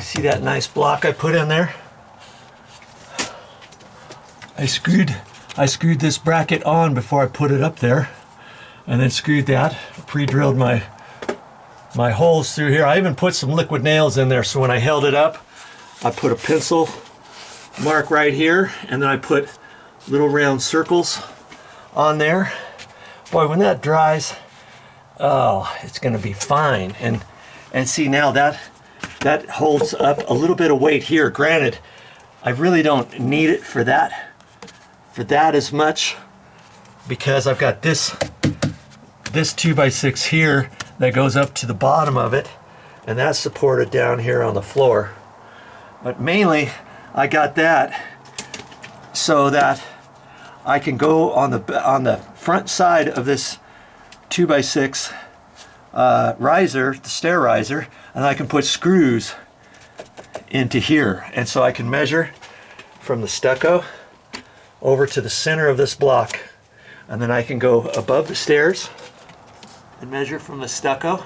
See that nice block I put in there? I screwed this bracket on before I put it up there, and then screwed that, pre-drilled my holes through here. I even put some liquid nails in there, so when I held it up, I put a pencil mark right here, and then I put little round circles on there. Boy, when that dries, oh, it's gonna be fine. And see, now that holds up a little bit of weight here. Granted, I really don't need it for that as much, because I've got this 2x6 here that goes up to the bottom of it, and that's supported down here on the floor. But mainly I got that so that I can go on the front side of this 2x6 riser, the stair riser, and I can put screws into here, and so I can measure from the stucco over to the center of this block, and then I can go above the stairs and measure from the stucco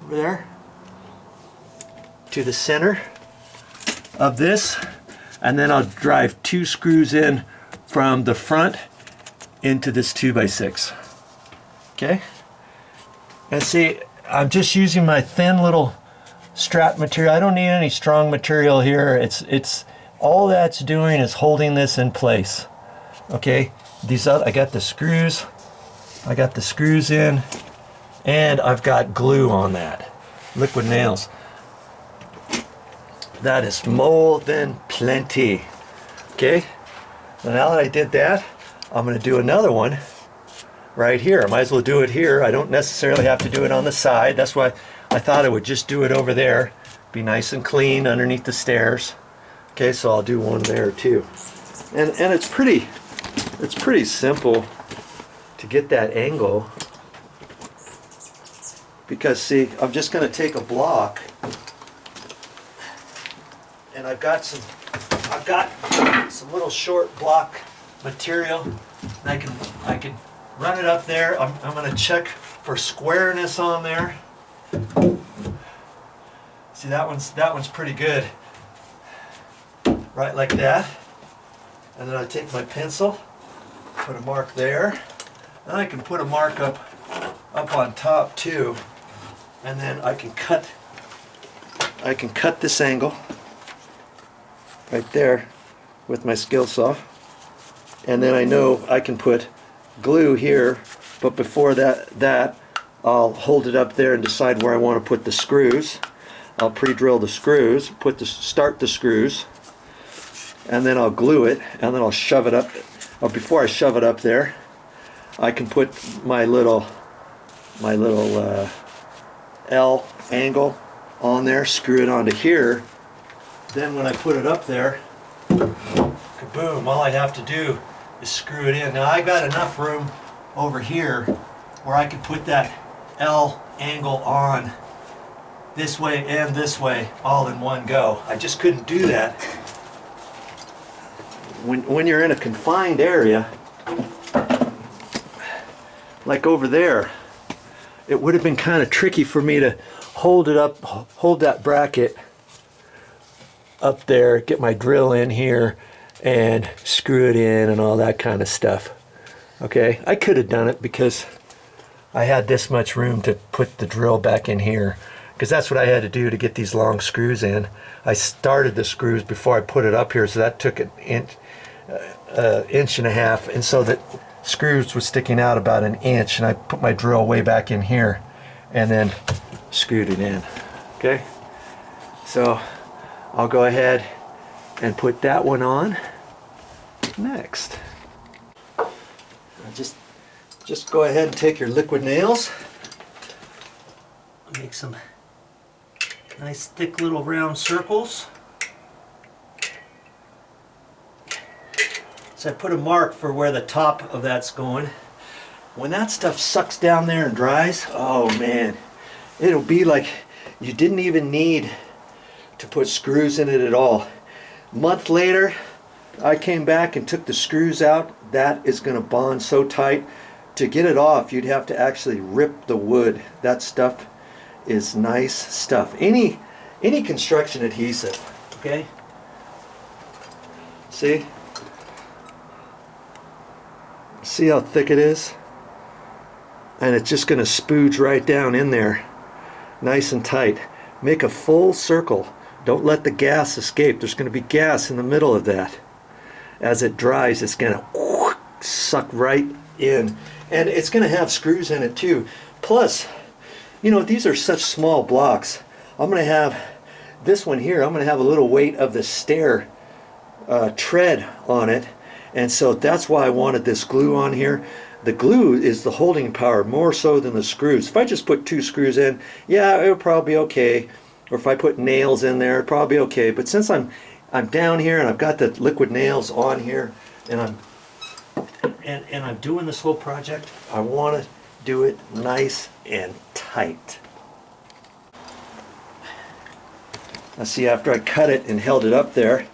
over there to the center of this, and then I'll drive 2 screws in from the front into this 2x6. Okay? And see, I'm just using my thin little strap material. I don't need any strong material here. It's all that's doing is holding this in place. Okay? I got the screws. I got the screws in, and I've got glue on that. Liquid nails. That is more than plenty. Okay? Now that I did that, I'm going to do another one right here. I might as well do it here. I don't necessarily have to do it on the side. That's why I thought I would just do it over there. Be nice and clean underneath the stairs. Okay, so I'll do one there too. And it's pretty simple to get that angle, because see, I'm just going to take a block, and I've got some little short block material, and I can run it up there. I'm going to check for squareness on there. See, that one's pretty good. Right like that. And then I take my pencil, put a mark there. Then I can put a mark up on top too. And then I can cut this angle right there with my skill saw. And then I know I can put glue here, but before that I'll hold it up there and decide where I want to put the screws. I'll pre-drill the screws, start the screws, and then I'll glue it, and then I'll shove it up. Before I shove it up there, I can put my little L angle on there, screw it onto here. Then when I put it up there, kaboom, all I have to do is screw it in. Now I got enough room over here where I could put that L angle on this way and this way all in one go. I just couldn't do that. When you're in a confined area, like over there, it would have been kind of tricky for me to hold that bracket up there, get my drill in here, and screw it in and all that kind of stuff. Okay, I could have done it because I had this much room to put the drill back in here, because that's what I had to do to get these long screws in. I started the screws before I put it up here, so that took an inch and a half, and so that screws were sticking out about an inch, and I put my drill way back in here and then screwed it in. Okay, so I'll go ahead and put that one on next. Just go ahead and take your liquid nails, make some nice thick little round circles. So I put a mark for where the top of that's going. When that stuff sucks down there and dries, oh man, it'll be like you didn't even need to put screws in it at all. A month later, I came back and took the screws out. That is going to bond so tight. To get it off, you'd have to actually rip the wood. That stuff is nice stuff. Any any construction adhesive, okay? See? See how thick it is? And it's just going to spooge right down in there, nice and tight. Make a full circle. Don't let the gas escape. There's going to be gas in the middle of that. As it dries, it's going to suck right in. And it's going to have screws in it too. Plus, you know, these are such small blocks. I'm going to have this one here, I'm going to have a little weight of the Stair tread on it. And so that's why I wanted this glue on here. The glue is the holding power more so than the screws. If I just put 2 screws in, yeah, it would probably be okay. Or if I put nails in there, it'd probably be okay. But since I'm down here and I've got the liquid nails on here, and I'm doing this whole project, I want to do it nice and tight. Now see, after I cut it and held it up there,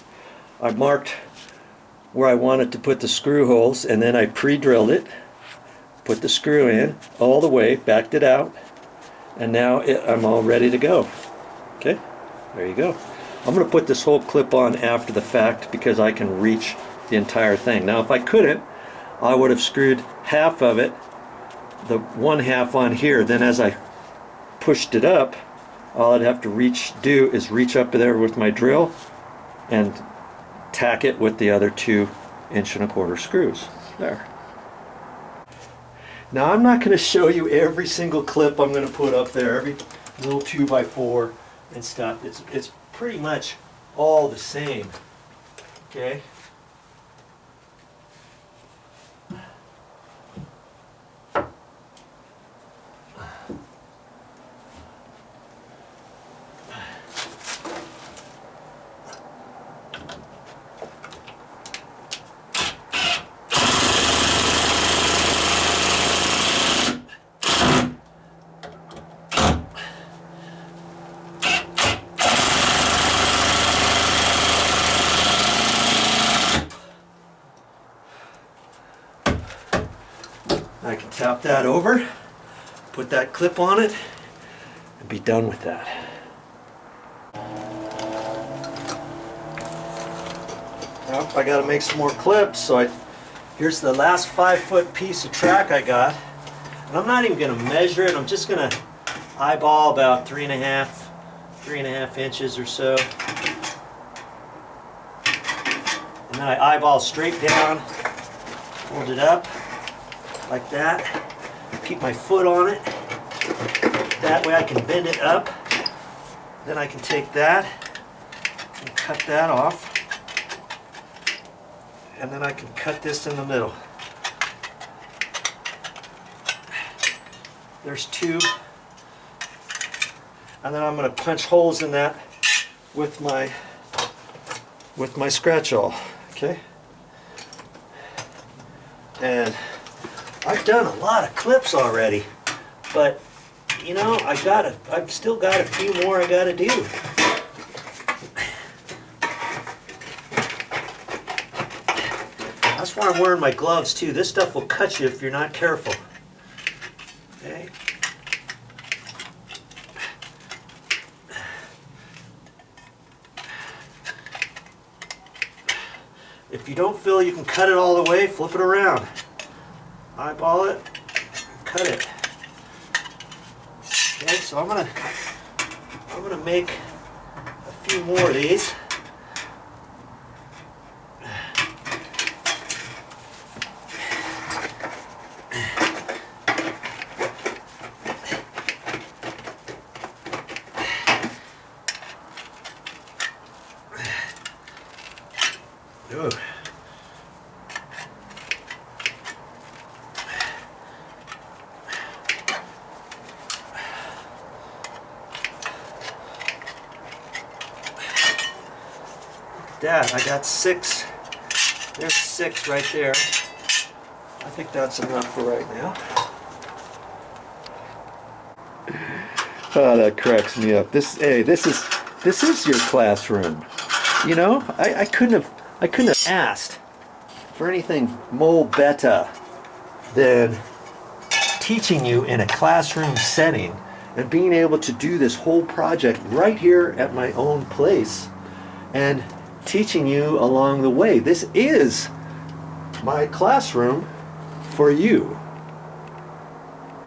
I marked where I wanted to put the screw holes, and then I pre-drilled it, put the screw in all the way, backed it out, and now I'm all ready to go. Okay, there you go. I'm going to put this whole clip on after the fact because I can reach the entire thing. Now if I couldn't, I would have screwed half of it, the one half on here, then as I pushed it up, all I'd have to do is reach up there with my drill and tack it with the other 2 1.25" screws. There. Now I'm not going to show you every single clip I'm going to put up there, every little 2x4 and stuff. It's pretty much all the same. Okay? I can tap that over, put that clip on it, and be done with that. Well, I got to make some more clips, so here's the last 5-foot piece of track I got. And I'm not even going to measure it, I'm just going to eyeball about 3.5 inches or so. And then I eyeball straight down, hold it up like that, keep my foot on it, that way I can bend it up, then I can take that and cut that off, and then I can cut this in the middle. There's 2, and then I'm going to punch holes in that with my scratch awl, okay? And I've done a lot of clips already, but you know, I've still got a few more I gotta do. That's why I'm wearing my gloves too. This stuff will cut you if you're not careful. Okay. If you don't feel you can cut it all the way, flip it around. Eyeball it, cut it. Okay, so I'm gonna make a few more of these. Ooh. That, I got 6. There's 6 right there. I think that's enough for right now. Oh, that cracks me up. This is your classroom. You know, I couldn't have asked for anything more better than teaching you in a classroom setting and being able to do this whole project right here at my own place and teaching you along the way. This is my classroom for you.